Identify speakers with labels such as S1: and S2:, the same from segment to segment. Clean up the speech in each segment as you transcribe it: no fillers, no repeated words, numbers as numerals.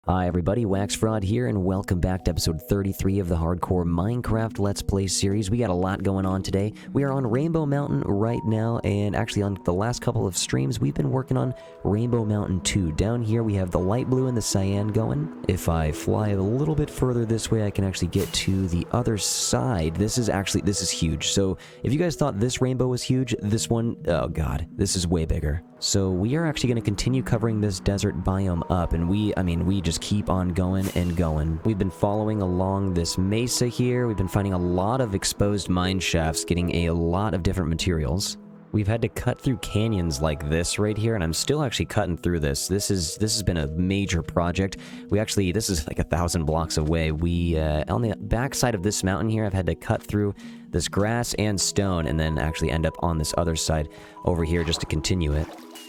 S1: Hi everybody, WaxFraud here, and welcome back to episode 33 of the Hardcore Minecraft Let's Play series. We got a lot going on today. We are on Rainbow Mountain right now, and actually on the last couple of streams, we've been working on Rainbow Mountain 2. Down here, we have the light blue and the cyan going. If I fly a little bit further this way, I can actually get to the other side. This is huge. So if you guys thought this rainbow was huge, this one, oh god, this is way bigger. So we are actually going to continue covering this desert biome up, and we just keep on going and going. We've been following along this mesa here. We've been finding a lot of exposed mine shafts, getting a lot of different materials. We've had to cut through canyons like this right here, and I'm still actually cutting through this. This has been a major project. This is like 1,000 blocks away. On the backside of this mountain here, I've had to cut through this grass and stone, and then actually end up on this other side over here just to continue it.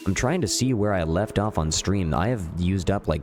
S1: I'm trying to see where I left off on stream. I have used up like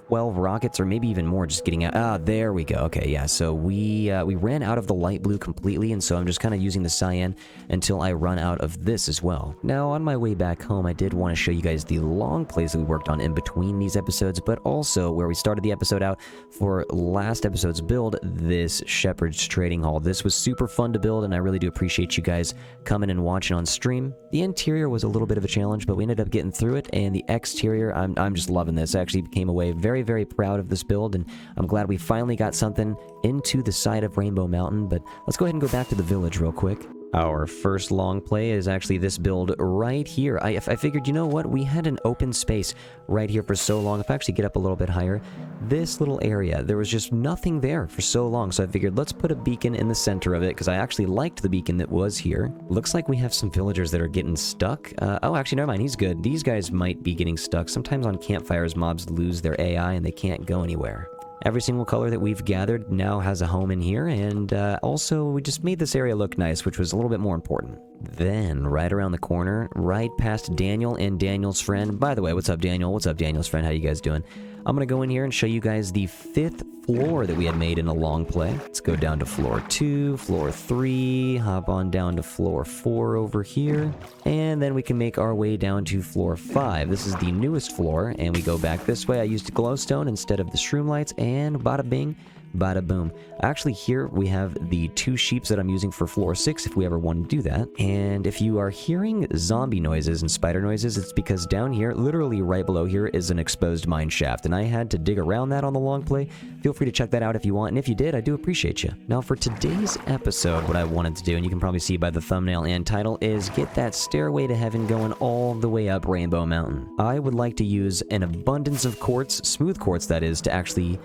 S1: 12 rockets or maybe even more just getting out. Ah, there we go. Okay, yeah, so we ran out of the light blue completely, and so I'm just kind of using the cyan until I run out of this as well. Now, on my way back home, I did want to show you guys the long plays that we worked on in between these episodes, but also where we started the episode out for last episode's build, this Shepherd's Trading Hall. This was super fun to build, and I really do appreciate you guys coming and watching on stream. The interior was a little bit of a challenge, but we ended up getting through it, and the exterior, I'm just loving this. I actually came away very proud of this build, and I'm glad we finally got something into the side of Rainbow Mountain. But let's go ahead and go back to the village real quick. Our first long play is actually this build right here. I figured, you know what, we had an open space right here for so long. If I actually get up a little bit higher, this little area, there was just nothing there for so long, so I figured let's put a beacon in the center of it, because I actually liked the beacon that was here. Looks like we have some villagers that are getting stuck. Oh, actually, never mind, he's good. These guys might be getting stuck. Sometimes on campfires, mobs lose their AI and they can't go anywhere. Every single color that we've gathered now has a home in here, and also we just made this area look nice, which was a little bit more important. Then, right around the corner, right past Daniel and Daniel's friend. By the way, what's up, Daniel? What's up, Daniel's friend? How you guys doing? I'm going to go in here and show you guys the 5th floor that we had made in a long play. Let's go down to floor 2, floor 3, hop on down to floor 4 over here, and then we can make our way down to floor 5. This is the newest floor, and we go back this way. I used glowstone instead of the shroom lights, and bada bing, bada boom. Actually, here we have the 2 sheeps that I'm using for floor 6 if we ever want to do that. And if you are hearing zombie noises and spider noises, it's because down here, literally right below here, is an exposed mine shaft, and I had to dig around that on the long play. Feel free to check that out if you want, and if you did, I do appreciate you. Now, for today's episode, what I wanted to do, and you can probably see by the thumbnail and title, is get that stairway to heaven going all the way up Rainbow Mountain. I would like to use an abundance of quartz, smooth quartz that is, to actually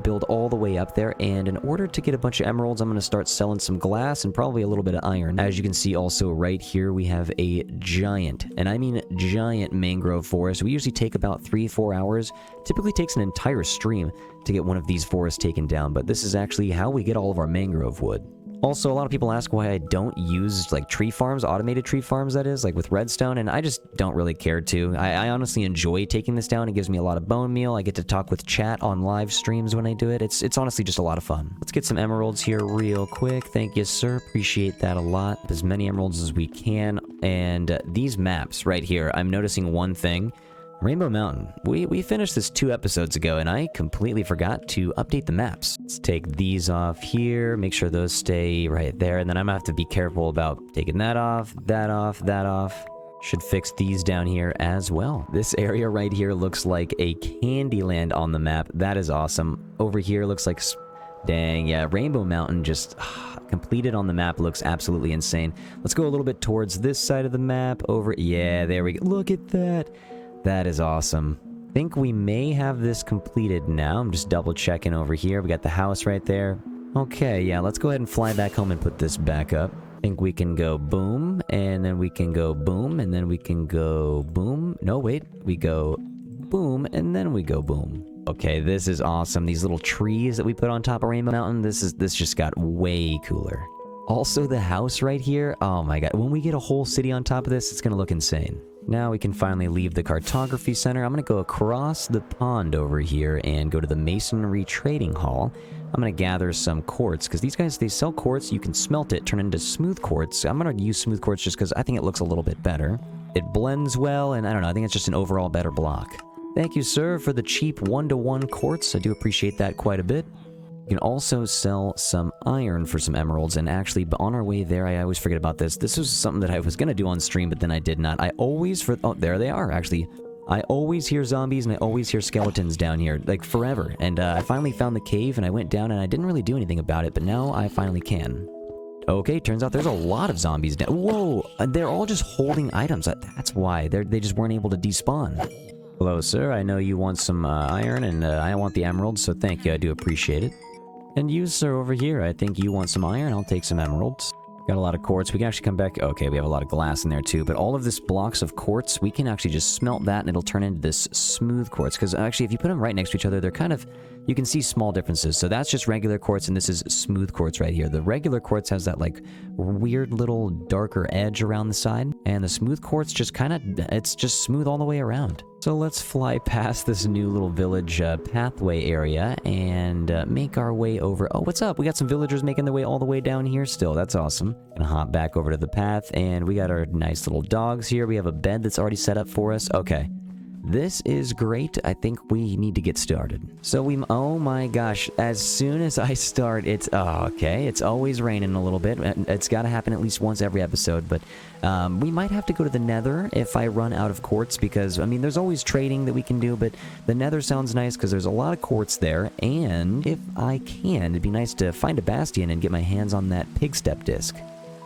S1: build all the way up there, and in order to get a bunch of emeralds, I'm going to start selling some glass and probably a little bit of iron. As you can see also right here, we have a giant, and I mean giant, mangrove forest. We usually take about 3-4 hours. Typically takes an entire stream to get one of these forests taken down, but this is actually how we get all of our mangrove wood. Also, a lot of people ask why I don't use, like, tree farms, automated tree farms, that is, like with redstone, and I just don't really care to. I honestly enjoy taking this down. It gives me a lot of bone meal. I get to talk with chat on live streams when I do it. It's honestly just a lot of fun. Let's get some emeralds here real quick. Thank you, sir. Appreciate that a lot. As many emeralds as we can. And these maps right here, I'm noticing one thing. Rainbow Mountain. We finished this 2 episodes ago, and I completely forgot to update the maps. Let's take these off here, make sure those stay right there, and then I'm gonna have to be careful about taking that off, that off, that off. Should fix these down here as well. This area right here looks like a candy land on the map. That is awesome. Over here looks like... Dang, yeah, Rainbow Mountain just completed on the map looks absolutely insane. Let's go a little bit towards this side of the map. Over... Yeah, there we go. Look at that. That is awesome. I think we may have this completed now. I'm just double checking over here. We got the house right there. Okay, yeah, let's go ahead and fly back home and put this back up. I think we can go boom, and then we can go boom, and then we can go boom. No, wait, we go boom, and then we go boom. Okay, this is awesome. These little trees that we put on top of Rainbow Mountain, this just got way cooler. Also, the house right here, oh my god, when we get a whole city on top of this, it's gonna look insane. Now we can finally leave the cartography center. I'm going to go across the pond over here and go to the masonry trading hall. I'm going to gather some quartz, because these guys, they sell quartz. You can smelt it, turn it into smooth quartz. I'm going to use smooth quartz just because I think it looks a little bit better. It blends well, and I don't know, I think it's just an overall better block. Thank you, sir, for the cheap 1-to-1 quartz. I do appreciate that quite a bit. You can also sell some iron for some emeralds, and actually, on our way there, I always forget about this. This was something that I was going to do on stream, but then I did not. Oh, there they are, actually. I always hear zombies, and I always hear skeletons down here, like, forever. And I finally found the cave, and I went down, and I didn't really do anything about it, but now I finally can. Okay, turns out there's a lot of zombies down. Whoa, they're all just holding items. That's why. They just weren't able to despawn. Hello, sir. I know you want some iron, and I want the emeralds, so thank you. I do appreciate it. And you, sir, over here, I think you want some iron. I'll take some emeralds. Got a lot of quartz. We can actually come back. Okay, we have a lot of glass in there too, but all of this blocks of quartz, we can actually just smelt that and it'll turn into this smooth quartz. Because actually, if you put them right next to each other, they're kind of, you can see small differences. So that's just regular quartz, and this is smooth quartz right here. The regular quartz has that like weird little darker edge around the side, and the smooth quartz just kind of, it's just smooth all the way around. So let's fly past this new little village pathway area and make our way over. Oh, what's up? We got some villagers making their way all the way down here still. That's awesome. Gonna hop back over to the path, and we got our nice little dogs here. We have a bed that's already set up for us. Okay. This is great. I think we need to get started. So oh my gosh, as soon as I start, okay, it's always raining a little bit. It's got to happen at least once every episode, but we might have to go to the Nether if I run out of quartz, because, I mean, there's always trading that we can do, but the Nether sounds nice because there's a lot of quartz there, and if I can, it'd be nice to find a bastion and get my hands on that pig step disc.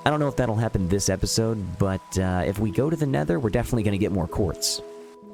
S1: I don't know if that'll happen this episode, but if we go to the Nether, we're definitely going to get more quartz.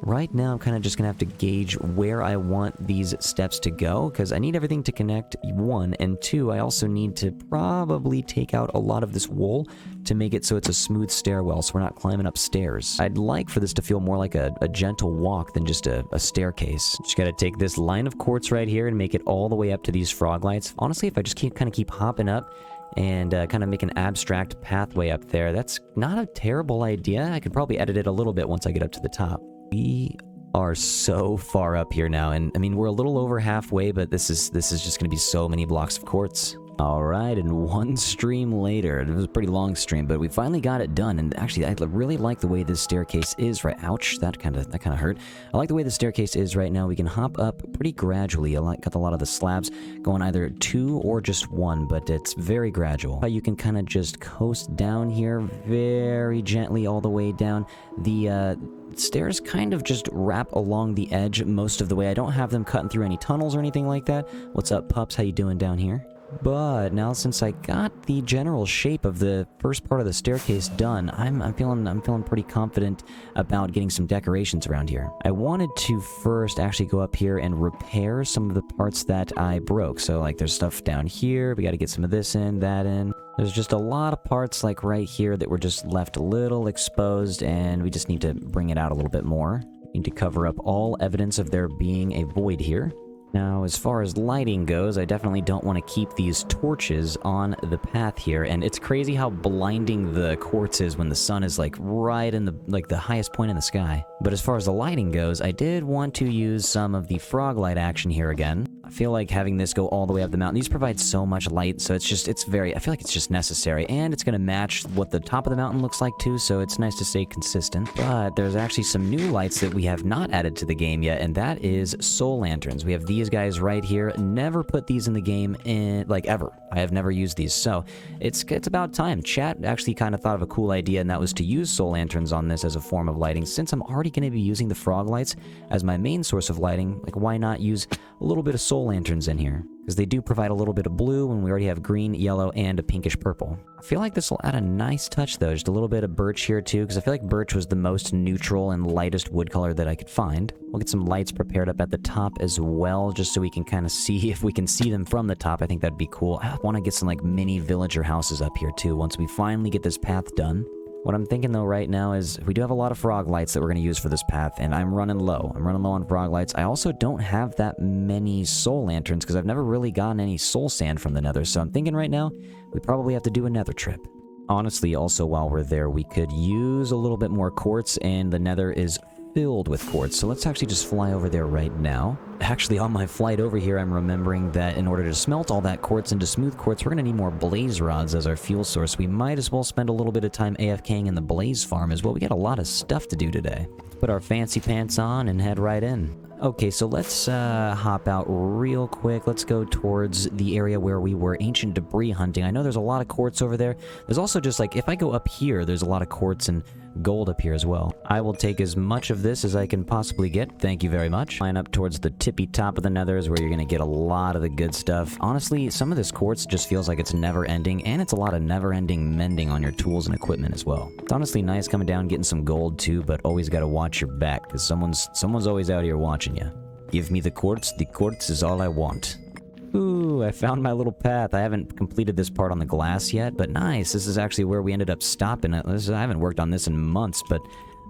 S1: Right now, I'm kind of just going to have to gauge where I want these steps to go, because I need everything to connect, 1, and 2, I also need to probably take out a lot of this wool to make it so it's a smooth stairwell, so we're not climbing up stairs. I'd like for this to feel more like a gentle walk than just a staircase. Just got to take this line of quartz right here and make it all the way up to these frog lights. Honestly, if I just kind of keep hopping up, and kind of make an abstract pathway up there, that's not a terrible idea. I could probably edit it a little bit once I get up to the top. We are so far up here now, and I mean, we're a little over halfway, but this is just going to be so many blocks of quartz. Alright, and one stream later, it was a pretty long stream, but we finally got it done, and actually, I really like the way this staircase is right. Ouch, that kind of hurt. I like the way the staircase is right now. We can hop up pretty gradually. Got a lot of the slabs going either 2 or just 1, but it's very gradual. You can kind of just coast down here very gently all the way down. The stairs kind of just wrap along the edge most of the way. I don't have them cutting through any tunnels or anything like that. What's up, pups? How you doing down here? But now, since I got the general shape of the first part of the staircase done, I'm feeling pretty confident about getting some decorations around here. I wanted to first actually go up here and repair some of the parts that I broke. So, like, there's stuff down here. We got to get some of this in, that in. There's just a lot of parts, like, right here that were just left a little exposed, and we just need to bring it out a little bit more. Need to cover up all evidence of there being a void here. Now, as far as lighting goes, I definitely don't want to keep these torches on the path here, and it's crazy how blinding the quartz is when the sun is, like, right in the highest point in the sky. But as far as the lighting goes, I did want to use some of the frog light action here again. I feel like having this go all the way up the mountain, these provide so much light, so I feel like it's just necessary, and it's going to match what the top of the mountain looks like too, so it's nice to stay consistent. But there's actually some new lights that we have not added to the game yet, and that is soul lanterns. We have these guys right here. Never put these in the game ever. I have never used these, so it's about time. Chat actually kind of thought of a cool idea, and that was to use soul lanterns on this as a form of lighting. Since I'm already going to be using the frog lights as my main source of lighting, like, why not use a little bit of soul lanterns in here? Because they do provide a little bit of blue, and we already have green, yellow, and a pinkish purple. I feel like this will add a nice touch, though. Just a little bit of birch here, too, because I feel like birch was the most neutral and lightest wood color that I could find. We'll get some lights prepared up at the top as well, just so we can kind of see if we can see them from the top. I think that'd be cool. I want to get some, like, mini villager houses up here, too, once we finally get this path done. What I'm thinking, though, right now is we do have a lot of frog lights that we're going to use for this path, and I'm running low. I'm running low on frog lights. I also don't have that many soul lanterns because I've never really gotten any soul sand from the Nether, so I'm thinking right now we probably have to do a Nether trip. Honestly, also, while we're there, we could use a little bit more quartz, and the Nether is filled with quartz. So let's actually just fly over there right now. Actually, on my flight over here, I'm remembering that in order to smelt all that quartz into smooth quartz, we're going to need more blaze rods as our fuel source. We might as well spend a little bit of time AFKing in the blaze farm as well. We got a lot of stuff to do today. Put our fancy pants on and head right in. Okay, so let's hop out real quick. Let's go towards the area where we were ancient debris hunting. I know there's a lot of quartz over there. There's also just like, if I go up here, there's a lot of quartz and gold up here as well. I will take as much of this as I can possibly get. Thank you very much. Line up towards the tippy top of the nether is where you're going to get a lot of the good stuff. Honestly, some of this quartz just feels like it's never ending, and it's a lot of never ending mending on your tools and equipment as well. It's honestly nice coming down, getting some gold too, but always got to watch your back because someone's always out here watching you. Give me the quartz is all I want. Ooh, I found my little path. I haven't completed this part on the glass yet, but nice. This is actually where we ended up stopping. I haven't worked on this in months, but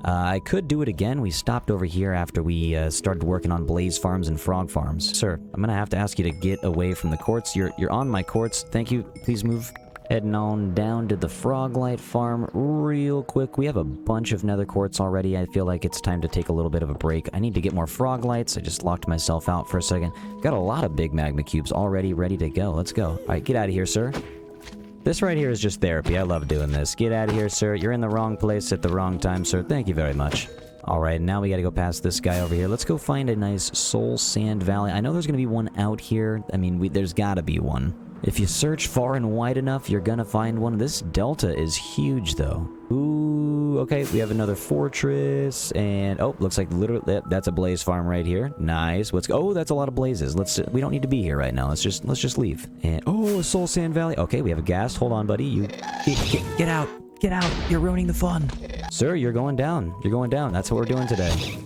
S1: I could do it again. We stopped over here after we started working on blaze farms and frog farms. Sir, I'm gonna have to ask you to get away from the quartz. You're on my quartz. Thank you. Please move. Heading on down to the frog light farm real quick. We have a bunch of nether quartz already. I feel like it's time to take a little bit of a break. I need to get more frog lights. I just locked myself out for a second. Got a lot of big magma cubes already ready to go. Let's go. All right, get out of here, sir. This right here is just therapy. I love doing this. Get out of here, sir. You're in the wrong place at the wrong time, sir. Thank you very much. All right, now we got to go past this guy over here. Let's go find a nice soul sand valley. I know there's going to be one out here. I mean, there's got to be one. If you search far and wide enough, you're gonna find one. This delta is huge, though. Ooh, okay, we have another fortress, and oh, looks like literally that's a blaze farm right here. Nice. Let's go. Oh, that's a lot of blazes. We don't need to be here right now. Let's just leave. And oh, a soul sand valley. Okay, we have a ghast. Hold on, buddy. You get out. Get out. You're ruining the fun. Sir, you're going down. You're going down. That's what we're doing today.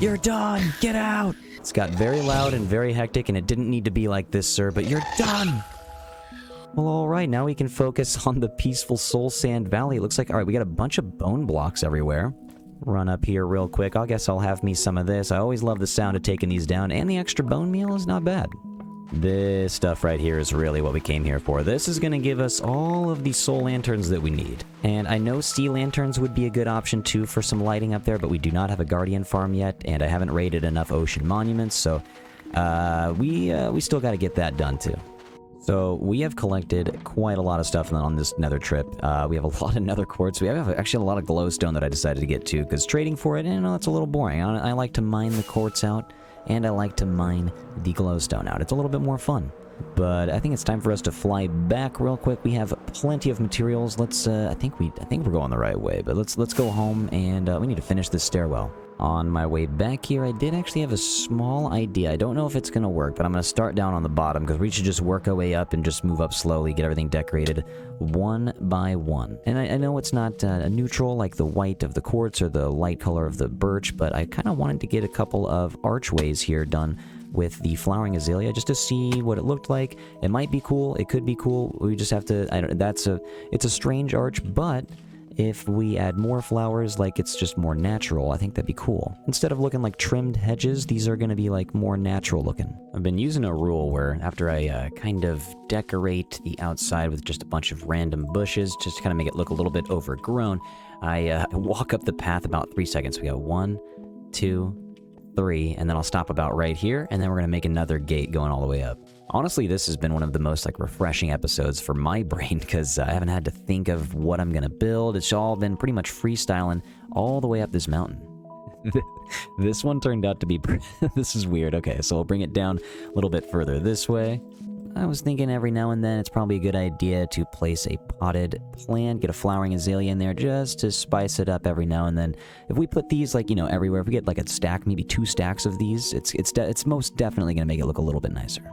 S1: You're done. Get out. It's got very loud and very hectic, and it didn't need to be like this, sir, but you're done. Well, alright, now we can focus on the peaceful Soul Sand Valley. It looks like, alright, we got a bunch of bone blocks everywhere. Run up here real quick. I guess I'll have me some of this. I always love the sound of taking these down, and the extra bone meal is not bad. This stuff right here is really what we came here for. This is going to give us all of the soul lanterns that we need. And I know sea lanterns would be a good option too for some lighting up there, but we do not have a guardian farm yet, and I haven't raided enough ocean monuments, so we still got to get that done too. So we have collected quite a lot of stuff on this nether trip. We have a lot of nether quartz. We have actually a lot of glowstone that I decided to get to, because trading for it, that's a little boring. I like to mine the quartz out, and I like to mine the glowstone out. It's a little bit more fun. But I think it's time for us to fly back real quick. We have plenty of materials. Let's I think we're going the right way, but let's go home, and we need to finish this stairwell. On my way back here, I did actually have a small idea. I don't know if it's going to work, but I'm going to start down on the bottom because we should just work our way up and just move up slowly, get everything decorated one by one. And I know it's not a neutral like the white of the quartz or the light color of the birch, but I kind of wanted to get a couple of archways here done with the flowering azalea just to see what it looked like. It might be cool. It could be cool. We just have to, it's a strange arch, but if we add more flowers, like it's just more natural, I think that'd be cool. Instead of looking like trimmed hedges, these are going to be like more natural looking. I've been using a rule where after I kind of decorate the outside with just a bunch of random bushes, just to kind of make it look a little bit overgrown, I walk up the path about 3 seconds. We go 1, 2, 3, and then I'll stop about right here, and then we're going to make another gate going all the way up. Honestly, this has been one of the most refreshing episodes for my brain because I haven't had to think of what I'm going to build. It's all been pretty much freestyling all the way up this mountain. This one turned out to be... This is weird. Okay, so we'll bring it down a little bit further this way. I was thinking every now and then it's probably a good idea to place a potted plant, get a flowering azalea in there just to spice it up every now and then. If we put these everywhere, if we get a stack, maybe 2 stacks of these, it's most definitely going to make it look a little bit nicer.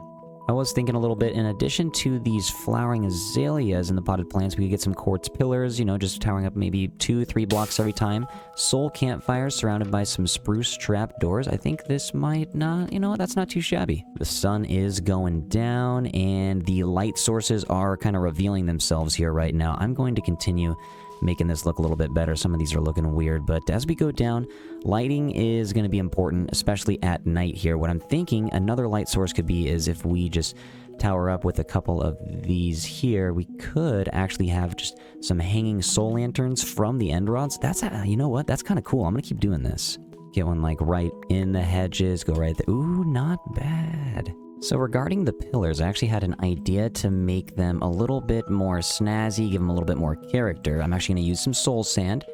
S1: I was thinking a little bit, in addition to these flowering azaleas and the potted plants, we could get some quartz pillars, just towering up maybe 2-3 blocks every time. Soul campfires surrounded by some spruce trap doors. I think this might not, that's not too shabby. The sun is going down, and the light sources are kind of revealing themselves here right now. I'm going to continue making this look a little bit better. Some of these are looking weird, but as we go down, lighting is going to be important, especially at night here. What I'm thinking another light source could be is if we just tower up with a couple of these here, we could actually have just some hanging soul lanterns from the end rods. That's, you know what? That's kind of cool. I'm going to keep doing this. Get one like right in the hedges, go right there. Ooh, not bad. So regarding the pillars, I actually had an idea to make them a little bit more snazzy, give them a little bit more character. I'm actually going to use some soul sand.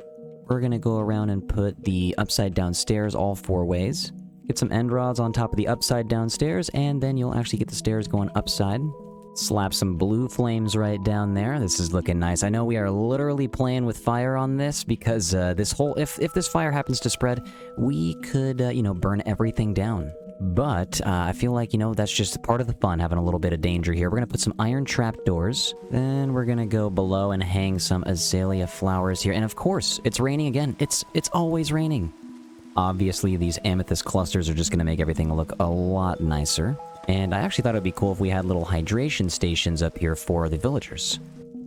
S1: We're going to go around and put the upside down stairs all 4 ways. Get some end rods on top of the upside down stairs, and then you'll actually get the stairs going upside. Slap some blue flames right down there. This is looking nice. I know we are literally playing with fire on this because this whole... If this fire happens to spread, we could, you know, burn everything down. But I feel like, you know, that's just part of the fun, having a little bit of danger here. We're going to put some iron trapdoors. Then we're going to go below and hang some azalea flowers here. And of course, it's raining again. It's always raining. Obviously, these amethyst clusters are just going to make everything look a lot nicer. And I actually thought it would be cool if we had little hydration stations up here for the villagers.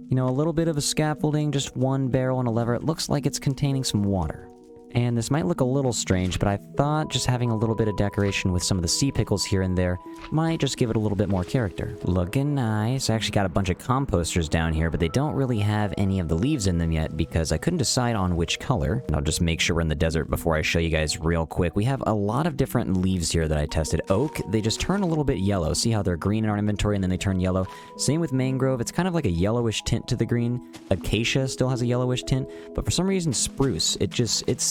S1: You know, a little bit of a scaffolding, just 1 barrel and a lever. It looks like it's containing some water. And this might look a little strange, but I thought just having a little bit of decoration with some of the sea pickles here and there might just give it a little bit more character. Looking nice. I actually got a bunch of composters down here, but they don't really have any of the leaves in them yet because I couldn't decide on which color. And I'll just make sure we're in the desert before I show you guys real quick. We have a lot of different leaves here that I tested. Oak, they just turn a little bit yellow. See how they're green in our inventory and then they turn yellow? Same with mangrove. It's kind of like a yellowish tint to the green. Acacia still has a yellowish tint, but for some reason spruce, it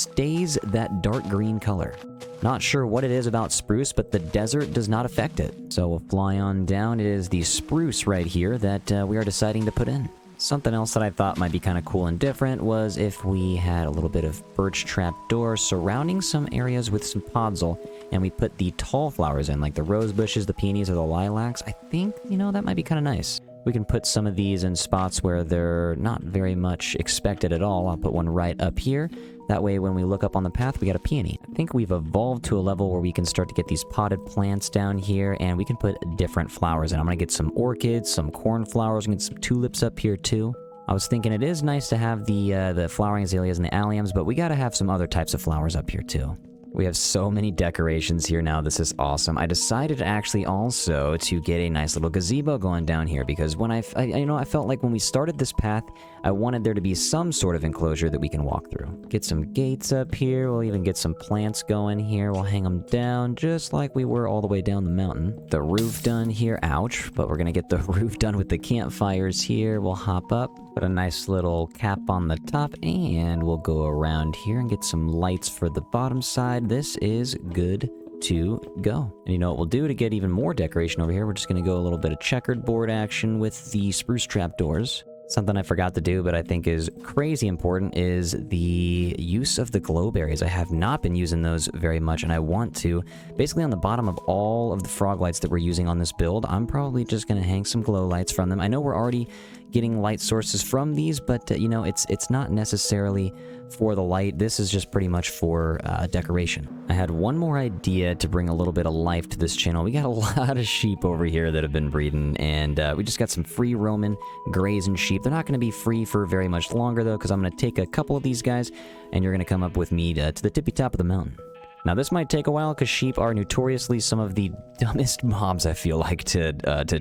S1: stays that dark green color. Not sure what it is about spruce, but the desert does not affect it. So we'll fly on down. It is the spruce right here that we are deciding to put in. Something else that I thought might be kind of cool and different was if we had a little bit of birch trapdoor surrounding some areas with some podzol, and we put the tall flowers in, like the rose bushes, the peonies, or the lilacs. I think, you know, that might be kind of nice. We can put some of these in spots where they're not very much expected at all. I'll put one right up here. That way, when we look up on the path, we got a peony. I think we've evolved to a level where we can start to get these potted plants down here, and we can put different flowers in. I'm going to get some orchids, some cornflowers, and get some tulips up here, too. I was thinking it is nice to have the flowering azaleas and the alliums, but we got to have some other types of flowers up here, too. We have so many decorations here now. This is awesome. I decided actually also to get a nice little gazebo going down here because when I felt like when we started this path, I wanted there to be some sort of enclosure that we can walk through. Get some gates up here. We'll even get some plants going here. We'll hang them down just like we were all the way down the mountain. The roof done here. Ouch. But we're going to get the roof done with the campfires here. We'll hop up, put a nice little cap on the top, and we'll go around here and get some lights for the bottom side. This is good to go. And you know what we'll do to get even more decoration over here? We're just going to go a little bit of checkered board action with the spruce trapdoors. Something I forgot to do, but I think is crazy important, is the use of the glow berries. I have not been using those very much, and I want to. Basically, on the bottom of all of the frog lights that we're using on this build, I'm probably just going to hang some glow lights from them. I know we're already getting light sources from these, but, you know, it's not necessarily for the light. This is just pretty much for decoration. I had one more idea to bring a little bit of life to this channel. We got a lot of sheep over here that have been breeding, and we just got some free roaming grazing sheep. They're not going to be free for very much longer, though, because I'm going to take a couple of these guys, and you're going to come up with me to the tippy top of the mountain. Now, this might take a while because sheep are notoriously some of the dumbest mobs, I feel like, to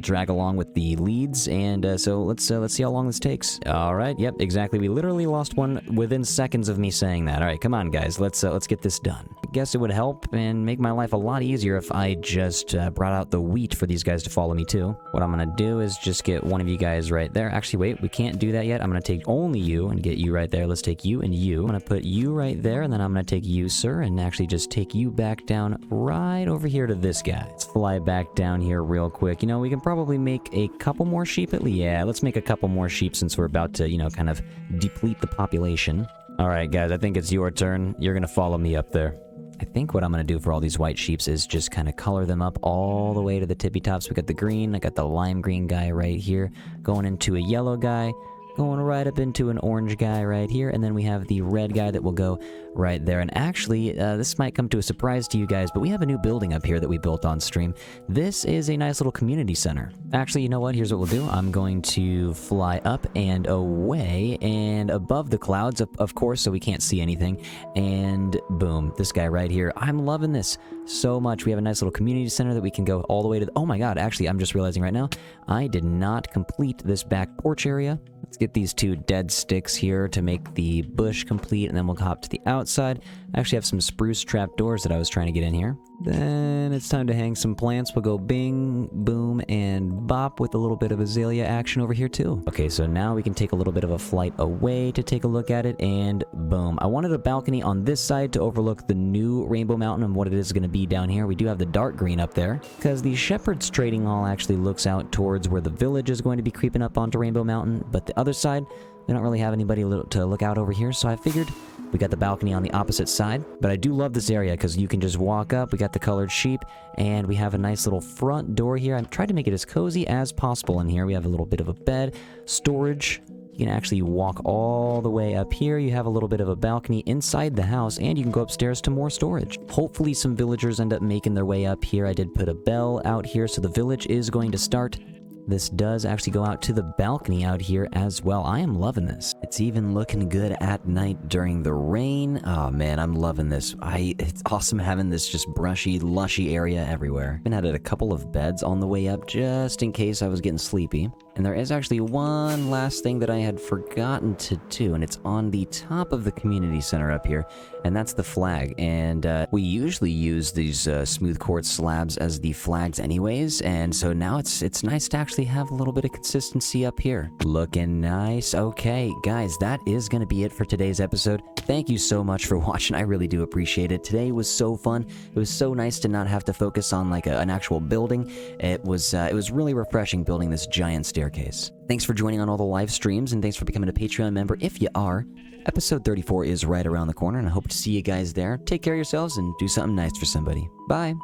S1: drag along with the leads, and so let's see how long this takes. All right, yep, exactly. We literally lost one within seconds of me saying that. All right, come on, guys, let's get this done. I guess it would help and make my life a lot easier if I just brought out the wheat for these guys to follow me too. What I'm gonna do is just get one of you guys right there. Actually, wait, we can't do that yet. I'm gonna take only you and get you right there. Let's take you and you. I'm gonna put you right there, and then I'm gonna take you, sir, and actually just take you back down right over here to this guy. Let's fly back down here real quick. You know, we can probably make a couple more sheep at least. Yeah, let's make a couple more sheep since we're about to, you know, kind of deplete the population. All right, guys, I think it's your turn. You're gonna follow me up there. I think what I'm going to do for all these white sheeps is just kind of color them up all the way to the tippy tops. We got the green, I got the lime green guy right here, going into a yellow guy, going right up into an orange guy right here, and then we have the red guy that will go right there. And actually, this might come to a surprise to you guys, but we have a new building up here that we built on stream. This is a nice little community center. Actually, you know what? Here's what we'll do. I'm going to fly up and away and above the clouds, of course, so we can't see anything. And boom, this guy right here. I'm loving this so much. We have a nice little community center that we can go all the way to. Oh my god, actually, I'm just realizing right now, I did not complete this back porch area. Let's get these two dead sticks here to make the bush complete, and then we'll hop to the outside. I actually have some spruce trapdoors that I was trying to get in here. Then it's time to hang some plants. We'll go bing, boom, and bop with a little bit of azalea action over here too. Okay, so now we can take a little bit of a flight away to take a look at it, and boom. I wanted a balcony on this side to overlook the new Rainbow Mountain and what it is going to be down here. We do have the dark green up there, because the Shepherd's Trading Hall actually looks out towards where the village is going to be creeping up onto Rainbow Mountain, but the other side, we don't really have anybody to look out over here, so I figured we got the balcony on the opposite side. But I do love this area because you can just walk up. We got the colored sheep, and we have a nice little front door here. I've tried to make it as cozy as possible in here. We have a little bit of a bed, storage. You can actually walk all the way up here. You have a little bit of a balcony inside the house, and you can go upstairs to more storage. Hopefully some villagers end up making their way up here. I did put a bell out here, so the village is going to start. This does actually go out to the balcony out here as well. I am loving this. It's even looking good at night during the rain. Oh man, I'm loving this. It's awesome having this just brushy, lushy area everywhere. I've added a couple of beds on the way up just in case I was getting sleepy. And there is actually one last thing that I had forgotten to do, and it's on the top of the community center up here, and that's the flag. And we usually use these smooth quartz slabs as the flags anyways, and so now it's nice to actually have a little bit of consistency up here. Looking nice. Okay, guys, that is going to be it for today's episode. Thank you so much for watching. I really do appreciate it. Today was so fun. It was so nice to not have to focus on like an actual building. It was really refreshing building this giant staircase. Thanks for joining on all the live streams, and thanks for becoming a Patreon member if you are. Episode 34 is right around the corner, and I hope to see you guys there. Take care of yourselves and do something nice for somebody. Bye.